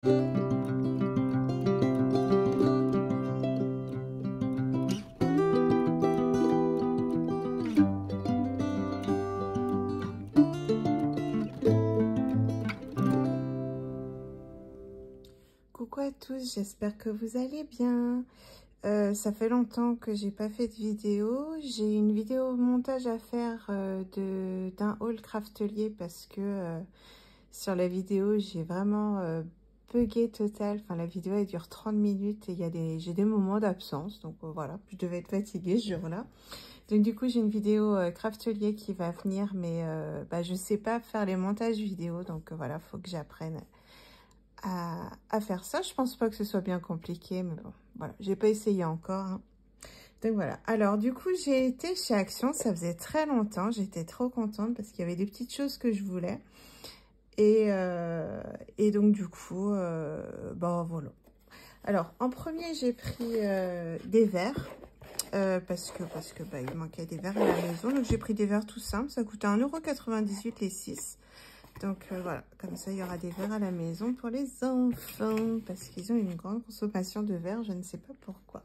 Coucou à tous, j'espère que vous allez bien. Ça fait longtemps que j'ai pas fait de vidéo. J'ai une vidéo montage à faire d'un haul craftelier parce que sur la vidéo j'ai vraiment bugué total. Enfin, la vidéo elle dure 30 minutes et j'ai des moments d'absence, donc voilà, je devais être fatiguée ce jour-là. Donc du coup j'ai une vidéo craftelier qui va venir, mais je sais pas faire les montages vidéo, donc voilà, faut que j'apprenne à faire ça. Je pense pas que ce soit bien compliqué, mais bon, voilà, j'ai pas essayé encore, hein. Donc voilà, alors du coup j'ai été chez Action, ça faisait très longtemps, j'étais trop contente parce qu'il y avait des petites choses que je voulais, et donc du coup voilà. Alors en premier j'ai pris des verres parce que il manquait des verres à la maison, donc j'ai pris des verres tout simples, ça coûtait 1,98 € les 6. Donc voilà, comme ça il y aura des verres à la maison pour les enfants parce qu'ils ont une grande consommation de verres, je ne sais pas pourquoi.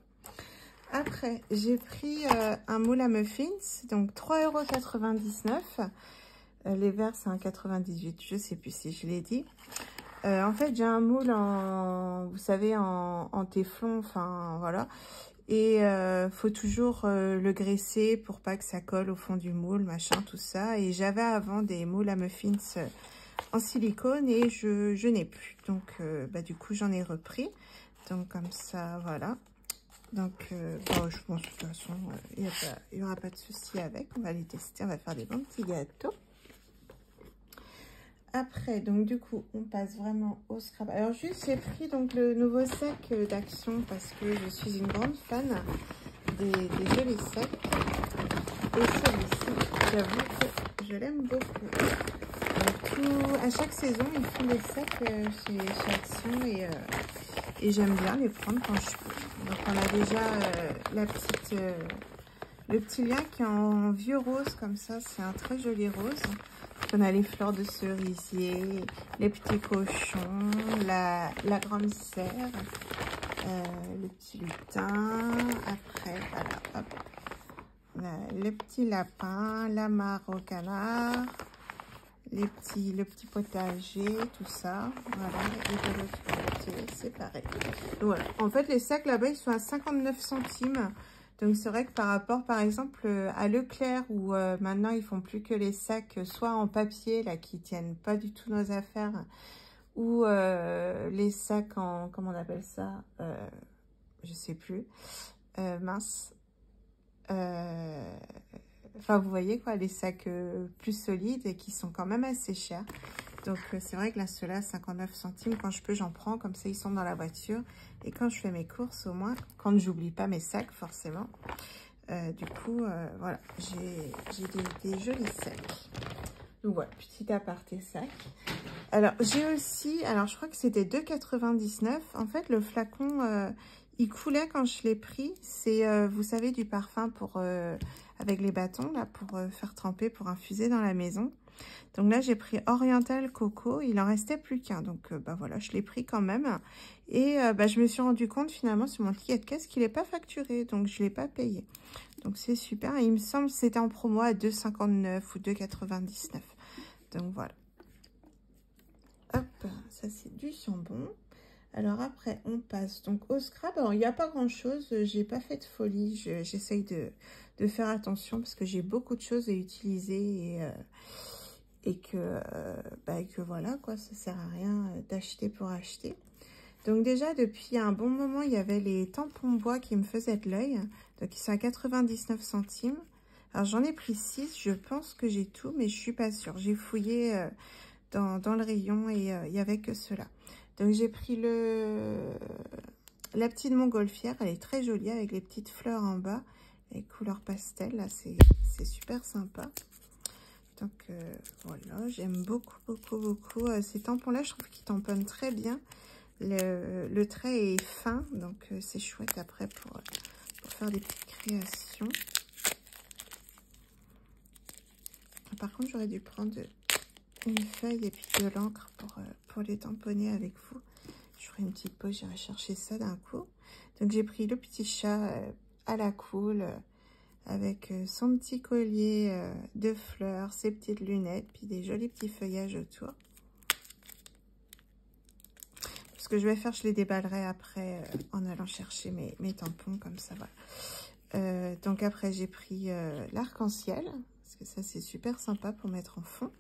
Après, j'ai pris un moule à muffins, donc 3,99 €. Les verres c'est 1,98 €, je ne sais plus si je l'ai dit. En fait, j'ai un moule en, vous savez, en téflon, enfin voilà. Et faut toujours le graisser pour pas que ça colle au fond du moule, machin, tout ça. Et j'avais avant des moules à muffins en silicone et je n'ai plus. Donc du coup j'en ai repris. Donc comme ça, voilà. Donc je pense que de toute façon il n'y aura pas de souci avec. On va les tester, on va faire des bons petits gâteaux. Après, donc du coup, on passe vraiment au scrap. Alors juste, j'ai pris donc le nouveau sac d'Action parce que je suis une grande fan des jolis sacs. Et celui-ci, j'avoue que je l'aime beaucoup. À chaque saison, ils font des sacs chez Action et j'aime bien les prendre quand je peux. Donc on a déjà le petit lien qui est en vieux rose comme ça, c'est un très joli rose. On a les fleurs de cerisier, les petits cochons, la grande serre, le petit lutin. Après, voilà, hop, le petit lapin, la mare au canard, le petit potager, tout ça. Voilà, et de l'autre côté, c'est pareil. Donc, voilà. En fait, les sacs là-bas, ils sont à 59 centimes. Donc c'est vrai que par rapport par exemple à Leclerc où maintenant ils font plus que les sacs soit en papier là qui tiennent pas du tout nos affaires, ou les sacs en, comment on appelle ça, je sais plus, mince, enfin vous voyez quoi, les sacs plus solides et qui sont quand même assez chers. Donc c'est vrai que là ceux-là 59 centimes, quand je peux j'en prends, comme ça ils sont dans la voiture et quand je fais mes courses au moins, quand j'oublie pas mes sacs forcément, du coup voilà, j'ai des jolis sacs. Donc voilà, petit aparté sac. Alors j'ai aussi, alors je crois que c'était 2,99 €. En fait le flacon il coulait quand je l'ai pris, c'est vous savez du parfum pour avec les bâtons là pour faire tremper, pour infuser dans la maison. Donc là, j'ai pris Oriental Coco. Il en restait plus qu'un. Donc, voilà, je l'ai pris quand même. Et je me suis rendu compte finalement sur mon ticket de caisse qu'il n'est pas facturé. Donc, je ne l'ai pas payé. Donc, c'est super. Et il me semble que c'était en promo à 2,59 € ou 2,99 €. Donc, voilà. Hop, ça, c'est du jambon. Alors, après, on passe donc au scrap. Alors, il n'y a pas grand-chose. J'ai pas fait de folie. J'essaye de faire attention parce que j'ai beaucoup de choses à utiliser et que voilà quoi, ça sert à rien d'acheter pour acheter. Donc déjà depuis un bon moment il y avait les tampons bois qui me faisaient de l'œil, donc ils sont à 99 centimes. Alors j'en ai pris 6, je pense que j'ai tout mais je suis pas sûre. J'ai fouillé dans le rayon et il y avait que cela. Donc j'ai pris la petite montgolfière, elle est très jolie avec les petites fleurs en bas, les couleurs pastel là, c'est super sympa. Donc voilà, j'aime beaucoup ces tampons-là. Je trouve qu'ils tamponnent très bien. Le trait est fin, donc c'est chouette après pour faire des petites créations. Par contre, j'aurais dû prendre une feuille et puis de l'encre pour les tamponner avec vous. ferai une petite pause, j'irai chercher ça d'un coup. Donc j'ai pris le petit chat à la cool, avec son petit collier de fleurs, ses petites lunettes, puis des jolis petits feuillages autour. Ce que je vais faire, je les déballerai après en allant chercher mes tampons, comme ça, voilà. Donc après, j'ai pris l'arc-en-ciel, parce que ça, c'est super sympa pour mettre en fond.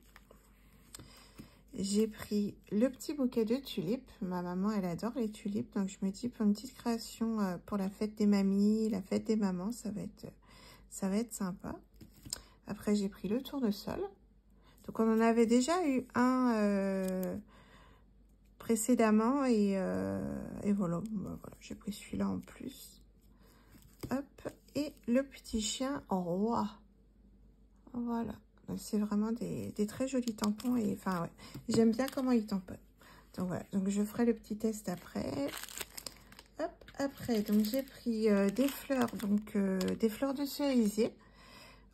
J'ai pris le petit bouquet de tulipes. Ma maman, elle adore les tulipes, donc je me dis pour une petite création pour la fête des mamies, la fête des mamans, ça va être sympa. Après, j'ai pris le tournesol. Donc, on en avait déjà eu un... précédemment et voilà, bah, voilà j'ai pris celui-là en plus. Hop, et le petit chien en roi. Voilà, c'est vraiment des très jolis tampons et enfin ouais, j'aime bien comment ils tamponnent. Donc voilà, donc je ferai le petit test après. Hop, après donc j'ai pris des fleurs, donc des fleurs de cerisier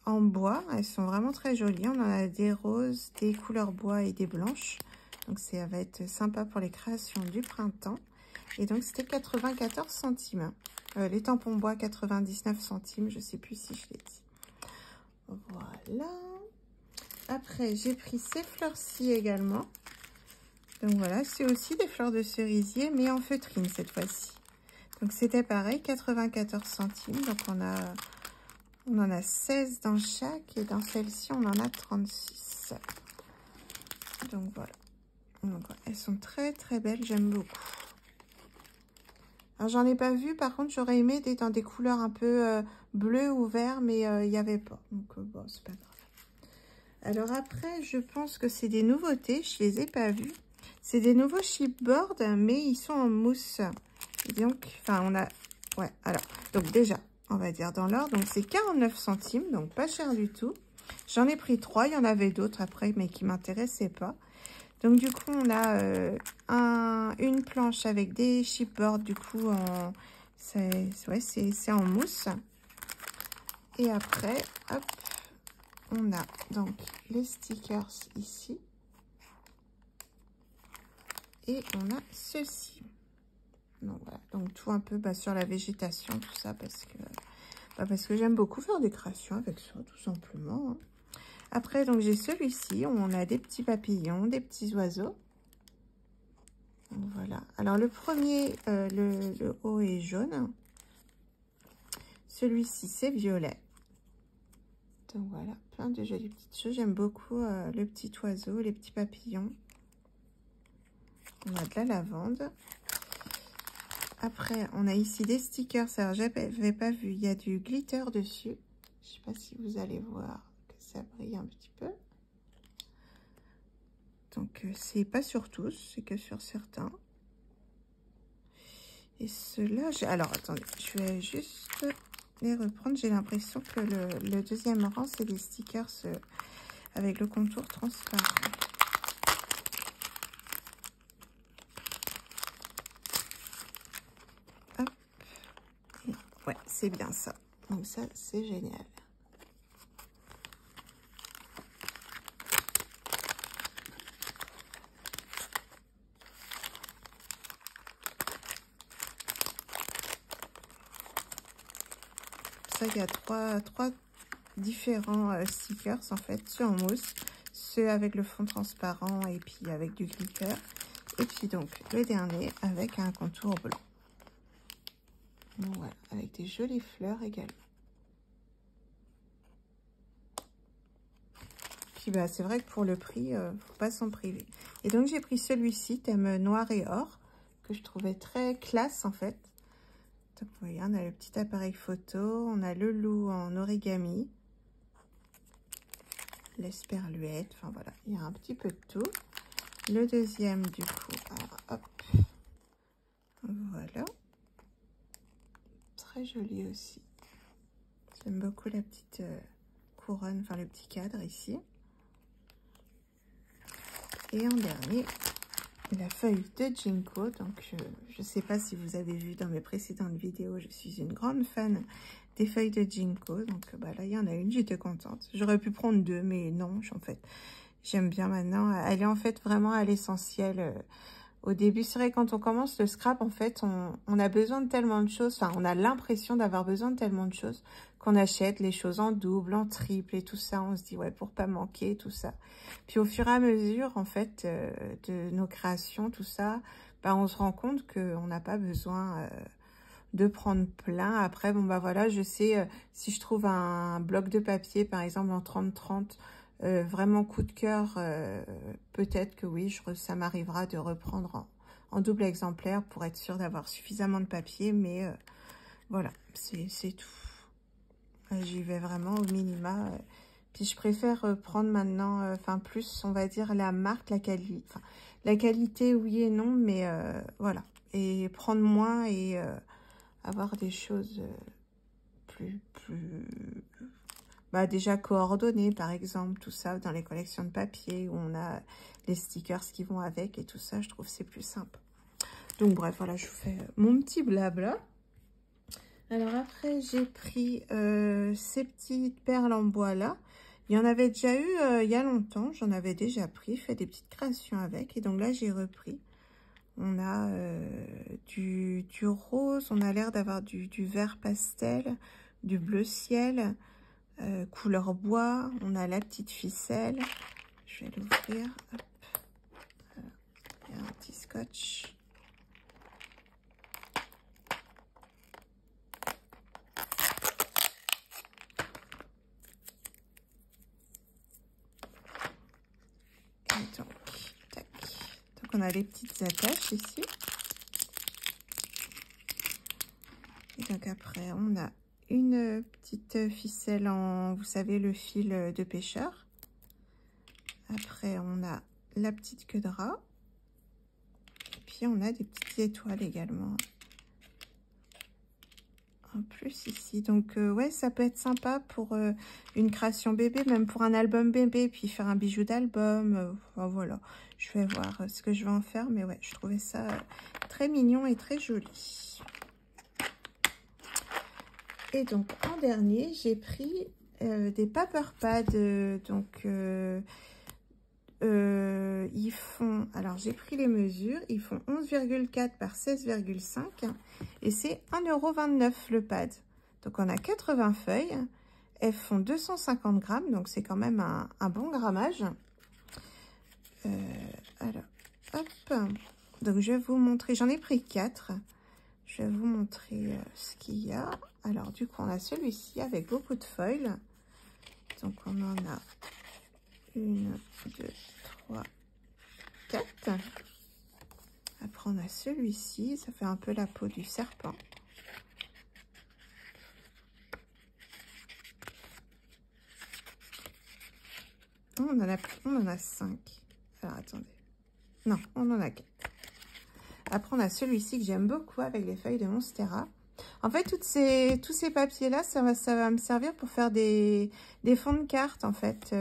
en bois. Elles sont vraiment très jolies. On en a des roses, des couleurs bois et des blanches. Donc, ça va être sympa pour les créations du printemps. Et donc, c'était 94 centimes. Les tampons bois, 99 centimes. Je ne sais plus si je l'ai dit. Voilà. Après, j'ai pris ces fleurs-ci également. Donc, voilà. C'est aussi des fleurs de cerisier, mais en feutrine cette fois-ci. Donc, c'était pareil, 94 centimes. Donc, on en a 16 dans chaque. Et dans celle-ci, on en a 36. Donc, voilà. Donc, elles sont très très belles, j'aime beaucoup. Alors j'en ai pas vu, par contre j'aurais aimé dans des couleurs un peu bleu ou vert, mais il n'y avait pas. Donc bon, c'est pas grave. Alors après, je pense que c'est des nouveautés, je les ai pas vus. C'est des nouveaux chipboards, mais ils sont en mousse. Et donc, enfin on a... Ouais, alors, donc déjà, on va dire dans l'ordre, donc c'est 49 centimes, donc pas cher du tout. J'en ai pris 3, il y en avait d'autres après, mais qui m'intéressaient pas. Donc, du coup, on a une planche avec des chipboards, du coup, c'est en mousse. Et après, hop, on a donc les stickers ici. Et on a ceci. Donc, voilà. Donc, tout un peu sur la végétation, tout ça, parce que j'aime beaucoup faire des créations avec ça, tout simplement. Hein. Après, donc, j'ai celui-ci, où on a des petits papillons, des petits oiseaux. Donc, voilà. Alors, le premier, le haut est jaune. Celui-ci, c'est violet. Donc, voilà, plein de jolies petites choses. J'aime beaucoup le petit oiseau, les petits papillons. On a de la lavande. Après, on a ici des stickers. Alors, je n'avais pas vu. Il y a du glitter dessus. Je ne sais pas si vous allez voir. Ça brille un petit peu. Donc, c'est pas sur tous, c'est que sur certains. Et ceux-là, alors, attendez, je vais juste les reprendre. J'ai l'impression que le deuxième rang, c'est des stickers avec le contour transparent. Hop. Ouais, c'est bien ça. Donc ça, c'est génial. Il y a trois différents stickers en fait, ceux en mousse, ceux avec le fond transparent et puis avec du glitter, et puis donc le dernier avec un contour blanc. Donc voilà, avec des jolies fleurs également. Puis bah c'est vrai que pour le prix, faut pas s'en priver. Et donc j'ai pris celui-ci, thème noir et or, que je trouvais très classe en fait. Donc, vous voyez, on a le petit appareil photo, on a le loup en origami, l'esperluette, enfin voilà, il y a un petit peu de tout. Le deuxième, du coup, alors, hop, voilà, très joli aussi. J'aime beaucoup la petite couronne, enfin le petit cadre ici. Et en dernier, la feuille de Ginkgo. Donc, je ne sais pas si vous avez vu dans mes précédentes vidéos, je suis une grande fan des feuilles de Ginkgo. Donc, bah là, il y en a une, j'étais contente. J'aurais pu prendre deux, mais non, en fait, j'aime bien maintenant. Elle est en fait vraiment à l'essentiel Au début, c'est vrai, quand on commence le scrap, en fait, on a besoin de tellement de choses. Enfin, on a l'impression d'avoir besoin de tellement de choses qu'on achète les choses en double, en triple et tout ça. On se dit, ouais, pour pas manquer, tout ça. Puis au fur et à mesure, en fait, de nos créations, tout ça, bah, on se rend compte qu'on n'a pas besoin de prendre plein. Après, bon, bah voilà, je sais, si je trouve un bloc de papier, par exemple, en 30-30, vraiment coup de cœur, peut-être que oui, ça m'arrivera de reprendre en double exemplaire pour être sûre d'avoir suffisamment de papier, mais voilà, c'est tout. J'y vais vraiment au minima. Puis je préfère prendre maintenant, enfin plus, on va dire, la marque, la qualité. Enfin, la qualité, oui et non, mais voilà. Et prendre moins et avoir des choses plus bah, déjà coordonnées, par exemple, tout ça, dans les collections de papier, où on a les stickers qui vont avec et tout ça, je trouve que c'est plus simple. Donc bref, voilà, je vous fais mon petit blabla. Alors après, j'ai pris ces petites perles en bois là. Il y en avait déjà eu il y a longtemps, j'en avais déjà pris, fait des petites créations avec. Et donc là, j'ai repris. On a du rose, on a l'air d'avoir du vert pastel, du bleu ciel, couleur bois. On a la petite ficelle. Je vais l'ouvrir. Il y a un petit scotch. Donc, tac. Donc on a les petites attaches ici. Et donc après, on a une petite ficelle en, vous savez, le fil de pêcheur. Après, on a la petite queue de rat. Et puis, on a des petites étoiles également. En plus ici. Donc, ouais, ça peut être sympa pour une création bébé, même pour un album bébé, puis faire un bijou d'album. Enfin, voilà, je vais voir ce que je vais en faire. Mais ouais, je trouvais ça très mignon et très joli. Et donc, en dernier, j'ai pris des paper pads. Donc, ils font... Alors, j'ai pris les mesures. Ils font 11,4 par 16,5. Et c'est 1,29 € le pad. Donc, on a 80 feuilles. Elles font 250 grammes. Donc, c'est quand même un bon grammage. Alors, hop. Donc, je vais vous montrer. J'en ai pris 4. Je vais vous montrer ce qu'il y a. Alors, du coup, on a celui-ci avec beaucoup de foils. Donc, on en a 1, 2, 3, 4. Après, on a celui-ci. Ça fait un peu la peau du serpent. On en a 5. Alors, attendez. Non, on en a 4. Après, on a celui-ci que j'aime beaucoup avec les feuilles de Monstera. En fait, tous ces papiers-là, ça va me servir pour faire des fonds de cartes, en fait.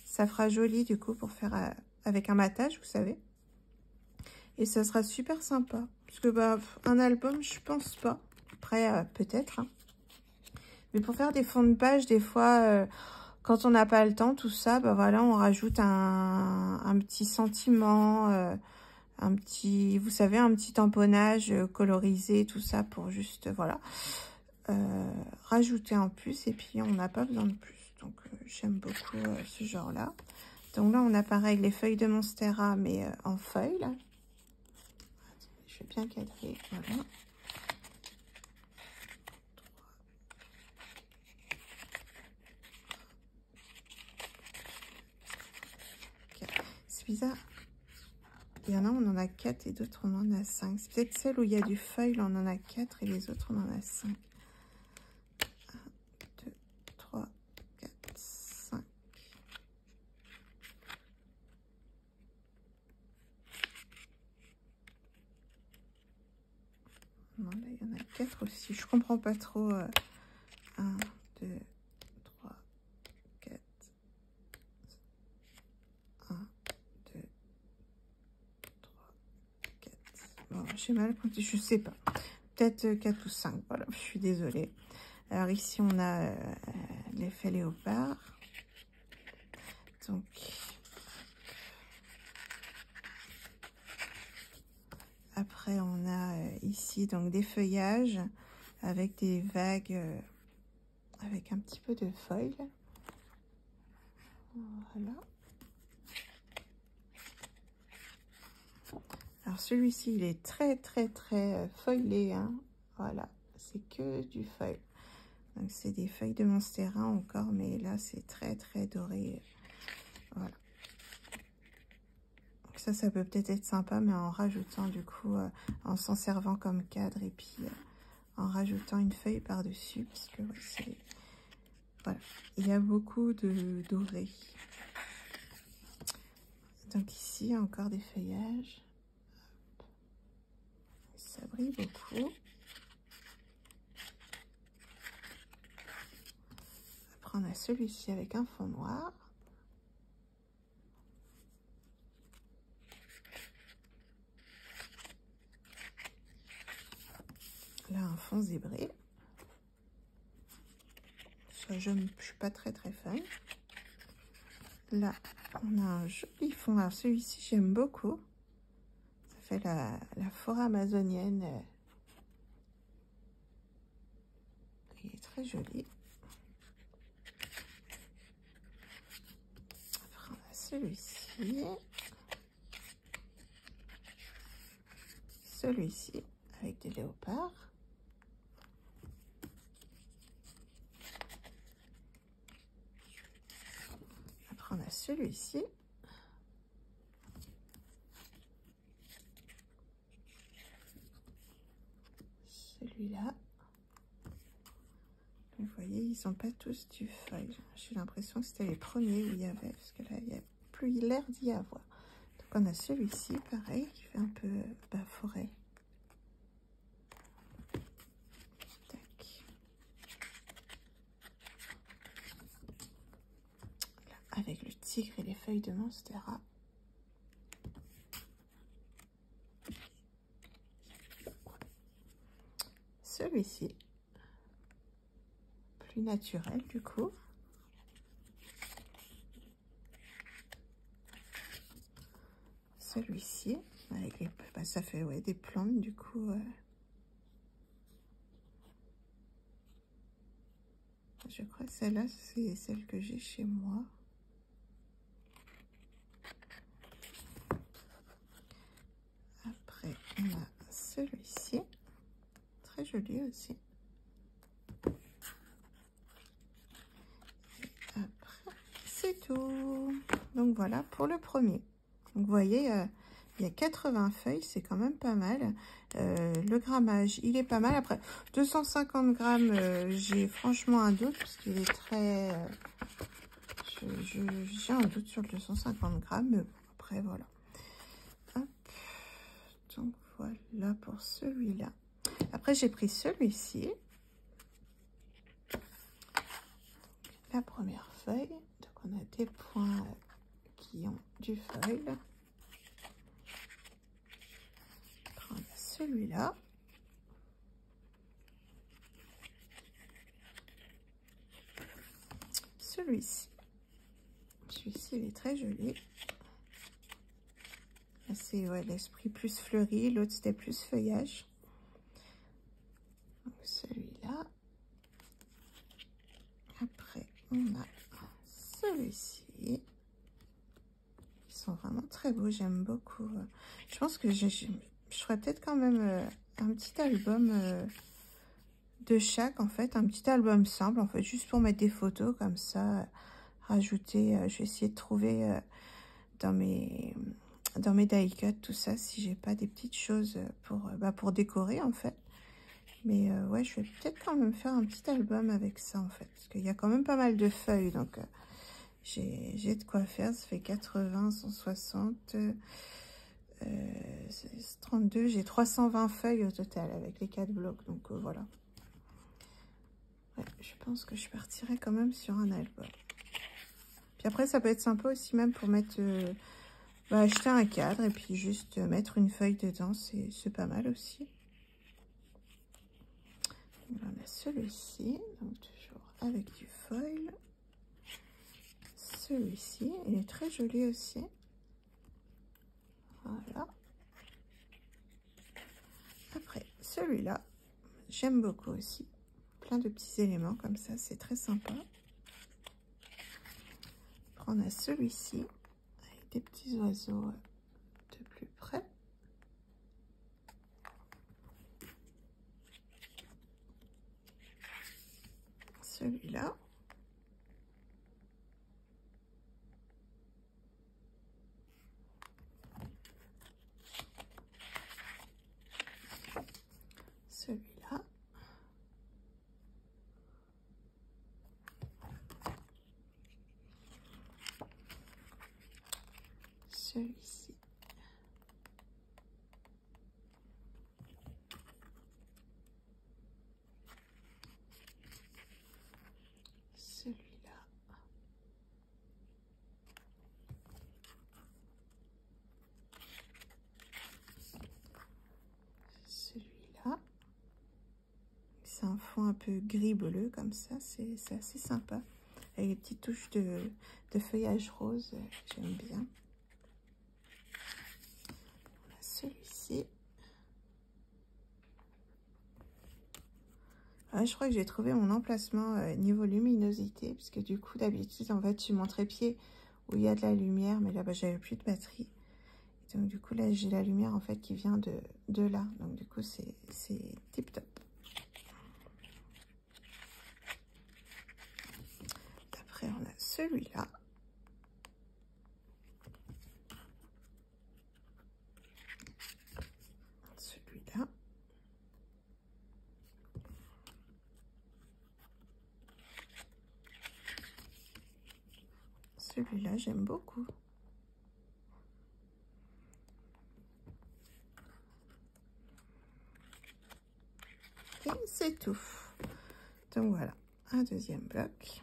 Ça fera joli, du coup, pour faire avec un matage, vous savez. Et ça sera super sympa. Parce que, bah, un album, je pense pas. Après, peut-être. Hein. Mais pour faire des fonds de page, des fois, quand on n'a pas le temps, tout ça, bah voilà, on rajoute un petit sentiment... un petit, vous savez, un petit tamponnage colorisé, tout ça pour juste, voilà, rajouter en plus. Et puis, on n'a pas besoin de plus. Donc, j'aime beaucoup ce genre-là. Donc là, on a pareil les feuilles de Monstera, mais en feuilles. Là. Attendez, je vais bien cadrer, voilà. C'est bizarre. Il y en a, on en a 4 et d'autres, on en a 5. C'est peut-être celle où il y a du feuille, on en a 4 et les autres, on en a 5. 1, 2, 3, 4, 5. Non, là, il y en a 4 aussi. Je comprends pas trop. 1, 2, 3, 4. 1, 2, 3, 4. Bon, j'ai mal compté, je sais pas. Peut-être 4 ou 5. Voilà, je suis désolée. Alors ici, on a l'effet léopard. Donc, Après, on a ici donc des feuillages avec des vagues, avec un petit peu de foil. Voilà. Alors celui-ci, il est très foilé, hein. Voilà, c'est que du foil. Donc c'est des feuilles de monstera encore, mais là c'est très doré. Voilà. Donc ça peut peut-être être sympa, mais en rajoutant du coup, en s'en servant comme cadre et puis en rajoutant une feuille par-dessus, parce que ouais, c'est... Voilà, il y a beaucoup de doré. Donc ici, encore des feuillages. Ça brille beaucoup. Après, on a celui-ci avec un fond noir. Là, un fond zébré. Ça, je ne suis pas très fan. Là, on a un joli fond. Alors, celui-ci, j'aime beaucoup. Ça fait la forêt amazonienne. Il est très joli. Après, on a celui-ci. Celui-ci, avec des léopards. Après, on a celui-ci. Celui-là. Vous voyez, ils sont pas tous du feuille. J'ai l'impression que c'était les premiers où il y avait, parce que là, il n'y a plus l'air d'y avoir. Donc, on a celui-ci, pareil, qui fait un peu forêt. Tac. Là, avec le tigre et les feuilles de monstera. Celui-ci, plus naturel du coup. Celui-ci, avec les, ça fait ouais, des plantes du coup. Je crois que celle-là, c'est celle que j'ai chez moi. Après, on a celui-ci, très joli aussi. Après, c'est tout. Donc voilà pour le premier. Donc vous voyez, il y a 80 feuilles, c'est quand même pas mal. Le grammage, il est pas mal. Après, 250 grammes, j'ai franchement un doute, parce qu'il est très... j'ai un doute sur le 250 grammes, mais bon, après, voilà. Hop. Donc voilà pour celui-là. Après, j'ai pris celui-ci. La première feuille. Donc, on a des points qui ont du foil. Après, on a celui-là. Celui-ci. Celui-ci, il est très joli. C'est ouais, l'esprit plus fleuri. L'autre, c'était plus feuillage. Celui-là. Après, on a celui-ci. Ils sont vraiment très beaux. J'aime beaucoup. Je pense que je ferais peut-être quand même un petit album de chaque, en fait. Un petit album simple, en fait, juste pour mettre des photos comme ça. Rajouter, je vais essayer de trouver dans mes die cut tout ça, si j'ai pas des petites choses pour décorer, en fait. Mais ouais, je vais peut-être quand même faire un petit album avec ça, en fait. Parce qu'il y a quand même pas mal de feuilles, donc j'ai de quoi faire. Ça fait 80, 160, 32. J'ai 320 feuilles au total avec les 4 blocs. Donc voilà. Ouais, je pense que je partirai quand même sur un album. Puis après, ça peut être sympa aussi même pour mettre... acheter un cadre et puis juste mettre une feuille dedans. C'est pas mal aussi. On a celui-ci, donc toujours avec du foil. Celui-ci, il est très joli aussi. Voilà. celui-là, j'aime beaucoup aussi. Plein de petits éléments comme ça, c'est très sympa. Après, on a celui-ci, avec des petits oiseaux de plus près. Celui-là. Celui-là. Celui-ci. Celui-là. Celui-là. C'est un fond un peu gris-bleu comme ça, c'est assez sympa. Avec des petites touches de feuillage rose, j'aime bien. On a celui-ci. Ah, je crois que j'ai trouvé mon emplacement niveau luminosité, parce que du coup, d'habitude, en fait, j'ai mon trépied où il y a de la lumière, mais là-bas, j'avais plus de batterie. Et donc, du coup, là, j'ai la lumière, en fait, qui vient de là. Donc, du coup, c'est tip-top. Après, on a celui-là. Celui-là. Celui-là, j'aime beaucoup. Et c'est tout. Donc, voilà. Un deuxième bloc.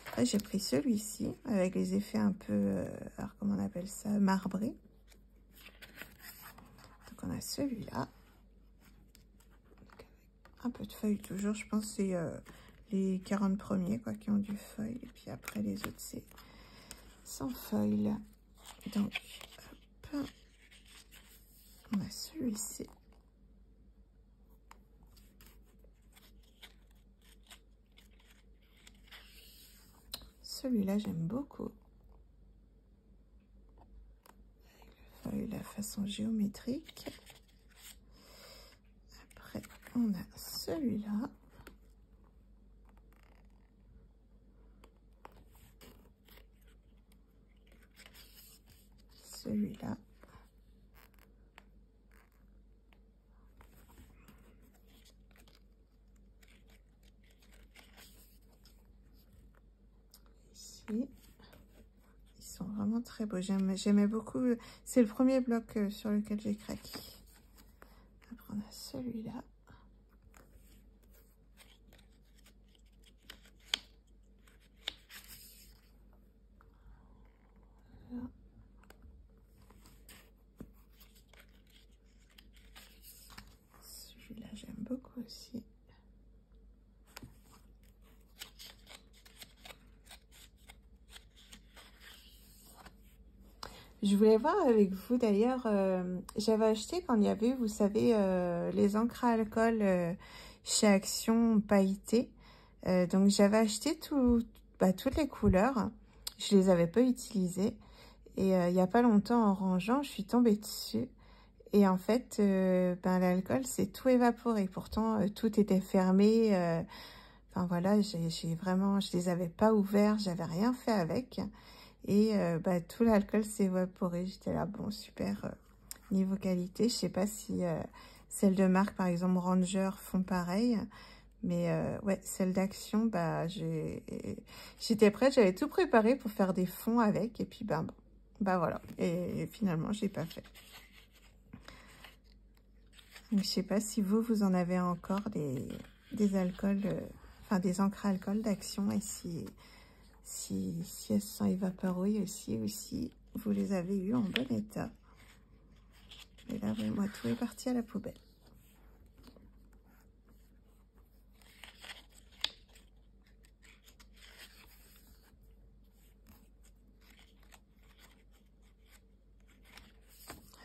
Après, j'ai pris celui-ci avec les effets un peu, alors comment on appelle ça, marbrés. Donc, on a celui-là. Un peu de feuilles toujours, je pense que c'est les 40 premiers quoi, qui ont du feuille. Et puis après, les autres, c'est sans feuille. Donc, hop. On a celui-ci. Celui-là, j'aime beaucoup. Avec le feuille, la façon géométrique. Après, on a celui-là. Celui-là. Ici. Ils sont vraiment très beaux. J'aimais beaucoup. C'est le premier bloc sur lequel j'ai craqué. Après, on a celui-là. Celui-là, j'aime beaucoup aussi. Je voulais voir avec vous d'ailleurs, j'avais acheté quand il y avait, vous savez, les encres à alcool chez Action pailletées. Donc j'avais acheté toutes les couleurs. Je les avais pas utilisées. Et il n'y a pas longtemps, en rangeant, je suis tombée dessus. Et en fait, l'alcool, c'est tout évaporé. Pourtant, tout était fermé. Enfin voilà, je les avais pas ouverts, j'avais rien fait avec. Et tout l'alcool s'est évaporé. J'étais là, bon, super, niveau qualité. Je sais pas si celles de marque, par exemple, Ranger, font pareil. Mais ouais, celle d'Action, j'étais prête, j'avais tout préparé pour faire des fonds avec. Et puis, bon, voilà. Et finalement, j'ai pas fait. Donc, je sais pas si vous en avez encore des alcools, des encres à alcool d'Action. Et si elles sont évaporées aussi, ou si vous les avez eues en bon état. Mais là, oui, moi, tout est parti à la poubelle.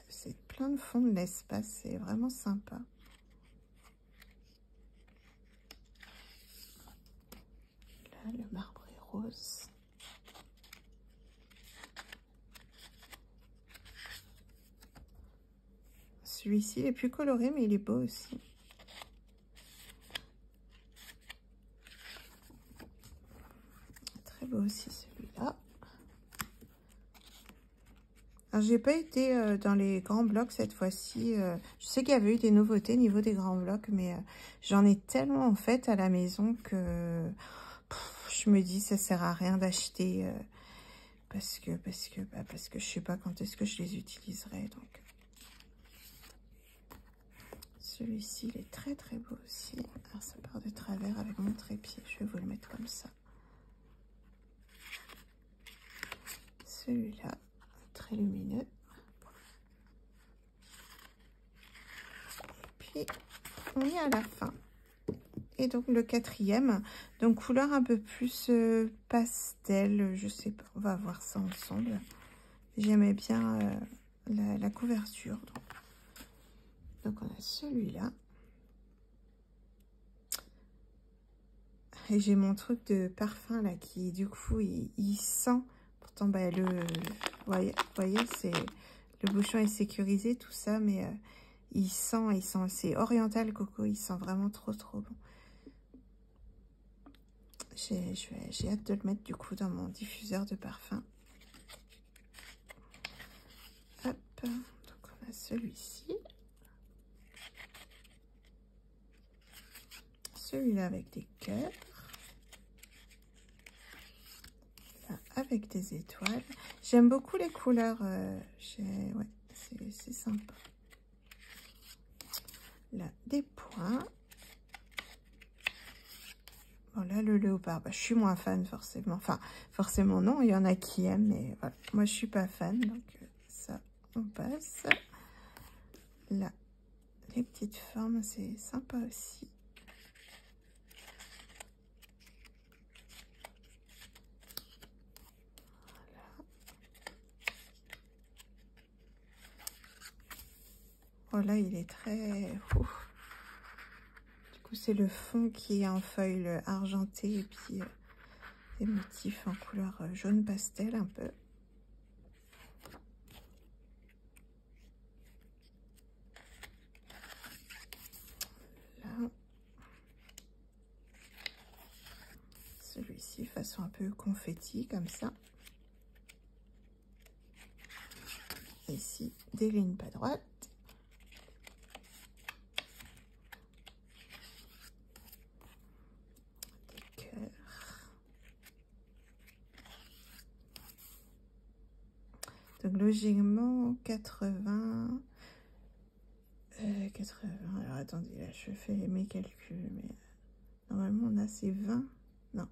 C'est plein de fond de l'espace, c'est vraiment sympa. Voilà, le marbré rose. Celui-ci, il est plus coloré, mais il est beau aussi. Très beau aussi celui-là. Alors, j'ai pas été dans les grands blocs cette fois-ci. Je sais qu'il y avait eu des nouveautés au niveau des grands blocs, mais j'en ai tellement en fait à la maison que je me dis ça sert à rien d'acheter parce que je sais pas quand est-ce que je les utiliserai. Donc celui-ci, il est très très beau aussi. Alors, ça part de travers avec mon trépied. Je vais vous le mettre comme ça. Celui-là, très lumineux. Et puis, on est à la fin. Et donc, le quatrième, donc couleur un peu plus pastel. Je sais pas, on va voir ça ensemble. J'aimais bien la couverture. Donc, on a celui-là. Et j'ai mon truc de parfum là qui, du coup, il sent. Pourtant, bah, vous voyez, c'est le bouchon est sécurisé, tout ça, mais il sent, c'est Oriental Coco, il sent vraiment trop bon. J'ai hâte de le mettre du coup dans mon diffuseur de parfum. Hop, donc on a celui-ci. Celui-là avec des cœurs. Là, avec des étoiles. J'aime beaucoup les couleurs. Ouais, c'est sympa. Là, des points. Bon, là, le léopard, bah, je suis moins fan, forcément. Enfin, forcément, non, il y en a qui aiment, mais voilà. Moi, je suis pas fan, donc ça, on passe. Là, les petites formes, c'est sympa aussi. Voilà. Oh, là, il est très... Ouf. Du coup, c'est le fond qui est en feuille argentée et puis des motifs en couleur jaune pastel un peu. Là. Celui-ci, façon un peu confetti, comme ça. Ici, des lignes pas droites. Des cœurs. Donc, logiquement, 80... 80... Alors, attendez, là, je fais mes calculs, mais... Normalement, on a ces 20... Non.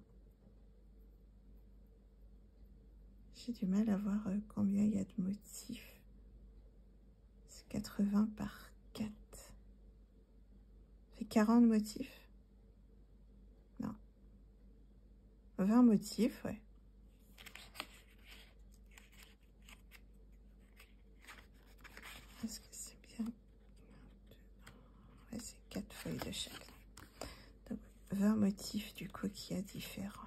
J'ai du mal à voir combien il y a de motifs. C'est 80 par 4. Ça fait 40 motifs. Non. 20 motifs, ouais. Est-ce que c'est bien? Ouais, c'est 4 feuilles de chaque. Donc, 20 motifs du coup qui est différent.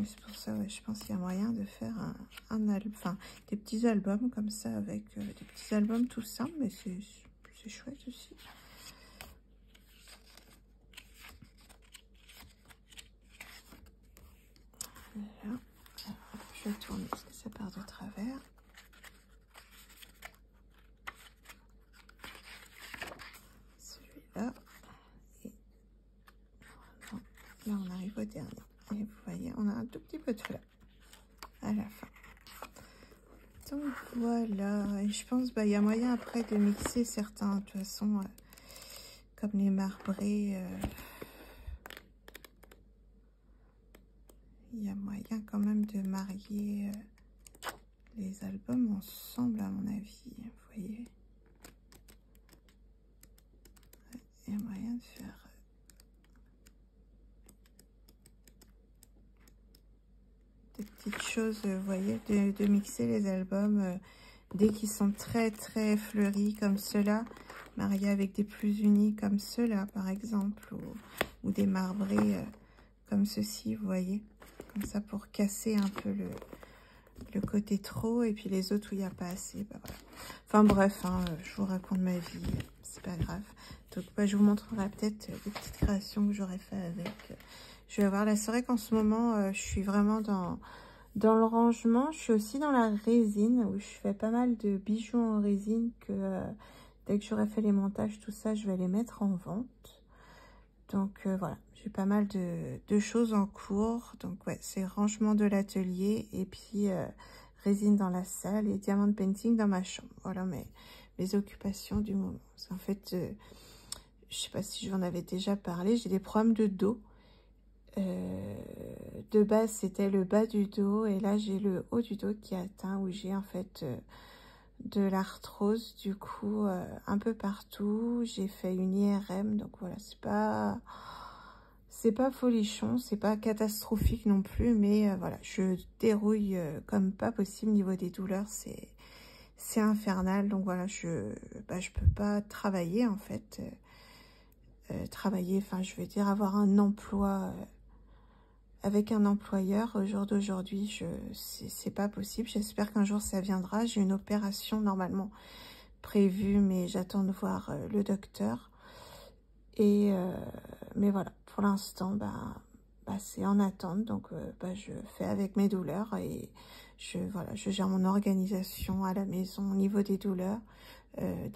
C'est pour ça, ouais, je pense qu'il y a moyen de faire un album, enfin des petits albums comme ça avec des petits albums tout simples, mais c'est chouette aussi. Voilà. Alors, je tourne parce que ça part de travers. Celui-là. Et là, on arrive au dernier. Et vous voyez, on a un tout petit peu de fleurs à la fin. Donc voilà, et je pense il y a moyen après de mixer certains, de toute façon, comme les marbrés. Il y a moyen quand même de marier les albums ensemble, à mon avis. Vous voyez, il y a moyen de faire... des petites choses, vous voyez, de mixer les albums dès qu'ils sont très fleuris comme ceux-là, mariés avec des plus unis comme ceux-là par exemple, ou des marbrés comme ceci, vous voyez, comme ça pour casser un peu le côté trop, et puis les autres où il n'y a pas assez, bah voilà. Enfin bref, hein, je vous raconte ma vie, c'est pas grave. Donc bah, je vous montrerai peut-être des petites créations que j'aurais fait avec. Je vais voir, là c'est vrai qu'en ce moment, je suis vraiment dans le rangement. Je suis aussi dans la résine, où je fais pas mal de bijoux en résine que dès que j'aurai fait les montages, tout ça, je vais les mettre en vente. Donc voilà, j'ai pas mal de choses en cours. Donc ouais, c'est rangement de l'atelier et puis résine dans la salle et diamant painting dans ma chambre. Voilà mes occupations du moment. En fait, je sais pas si je vous en avais déjà parlé, j'ai des problèmes de dos. De base, c'était le bas du dos et là, j'ai le haut du dos qui est atteint, où j'ai en fait de l'arthrose, du coup, un peu partout. J'ai fait une IRM, donc voilà, c'est pas folichon, c'est pas catastrophique non plus, mais voilà, je dérouille comme pas possible. Niveau des douleurs, c'est infernal, donc voilà, je peux pas travailler en fait, travailler, enfin je veux dire avoir un emploi avec un employeur au jour d'aujourd'hui, c'est pas possible. J'espère qu'un jour ça viendra. J'ai une opération normalement prévue, mais j'attends de voir le docteur. Et mais voilà, pour l'instant, c'est en attente. Donc je fais avec mes douleurs et voilà, je gère mon organisation à la maison au niveau des douleurs,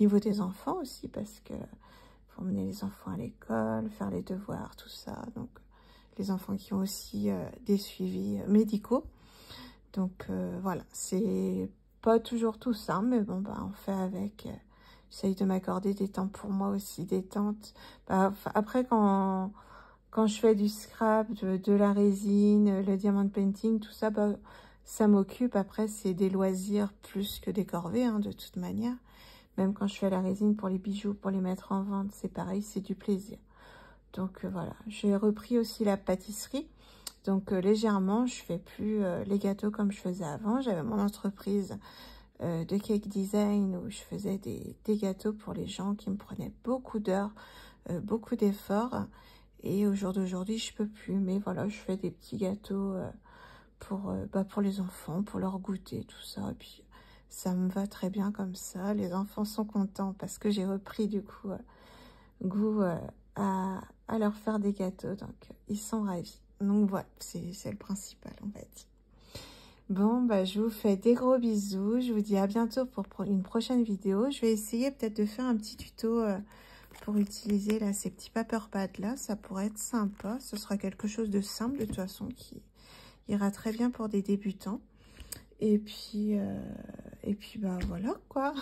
niveau des enfants aussi, parce que faut emmener les enfants à l'école, faire les devoirs, tout ça. Donc les enfants qui ont aussi des suivis médicaux. Donc voilà, c'est pas toujours tout simple, mais bon, on fait avec. J'essaye de m'accorder des temps pour moi aussi, détente. Après, quand je fais du scrap, de la résine, le diamant painting, tout ça, ça m'occupe. Après, c'est des loisirs plus que des corvées, hein, de toute manière. Même quand je fais la résine pour les bijoux, pour les mettre en vente, c'est pareil, c'est du plaisir. Donc voilà, j'ai repris aussi la pâtisserie. Donc légèrement, je fais plus les gâteaux comme je faisais avant. J'avais mon entreprise de cake design où je faisais des gâteaux pour les gens qui me prenaient beaucoup d'heures, beaucoup d'efforts. Et au jour d'aujourd'hui, je peux plus. Mais voilà, je fais des petits gâteaux pour les enfants, pour leur goûter, tout ça. Et puis ça me va très bien comme ça. Les enfants sont contents parce que j'ai repris du coup goût à leur faire des gâteaux, donc ils sont ravis. Donc voilà, c'est le principal, on va dire. Bon, je vous fais des gros bisous, je vous dis à bientôt pour une prochaine vidéo. Je vais essayer peut-être de faire un petit tuto pour utiliser là ces petits paper pads là, ça pourrait être sympa. Ce sera quelque chose de simple de toute façon qui ira très bien pour des débutants. Et puis voilà quoi.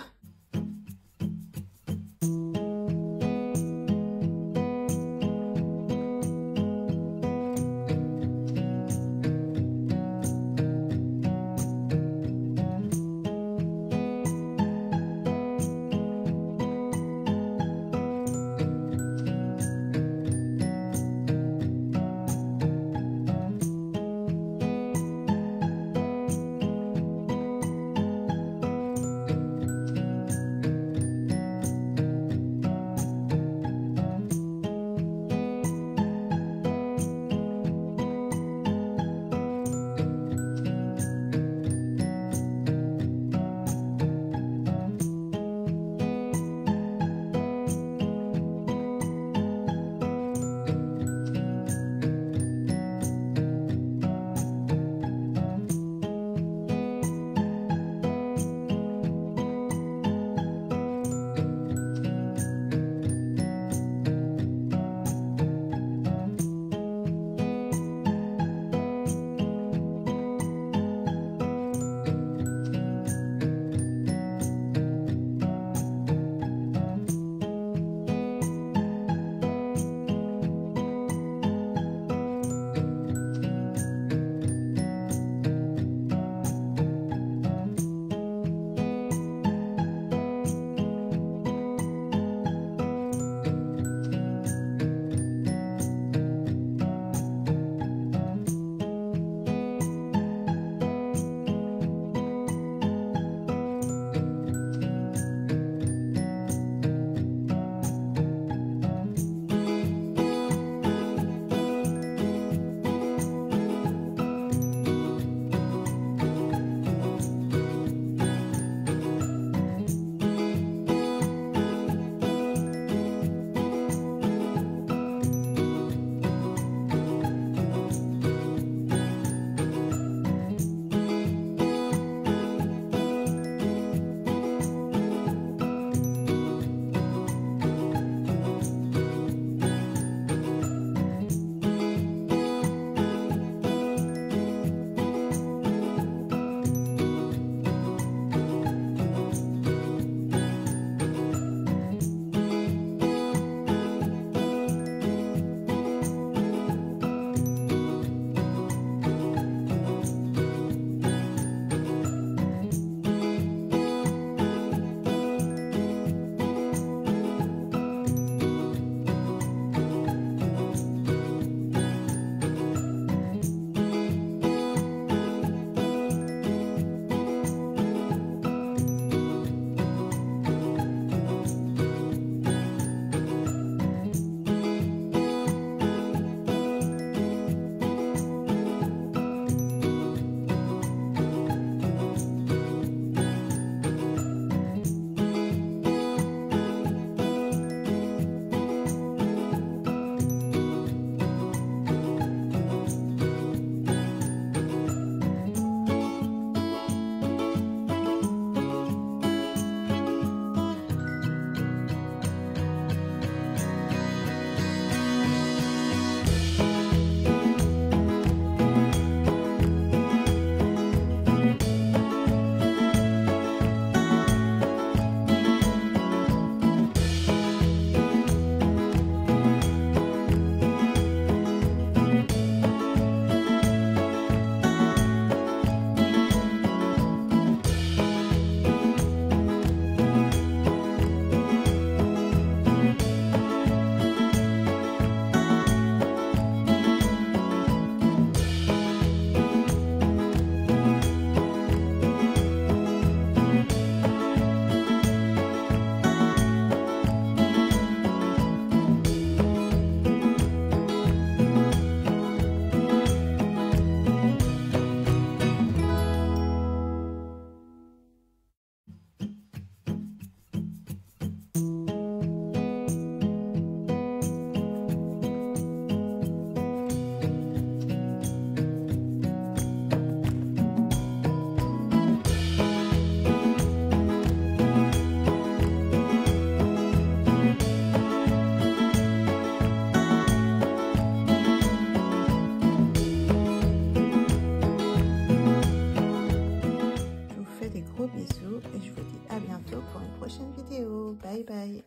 et je vous dis à bientôt pour une prochaine vidéo. Bye bye.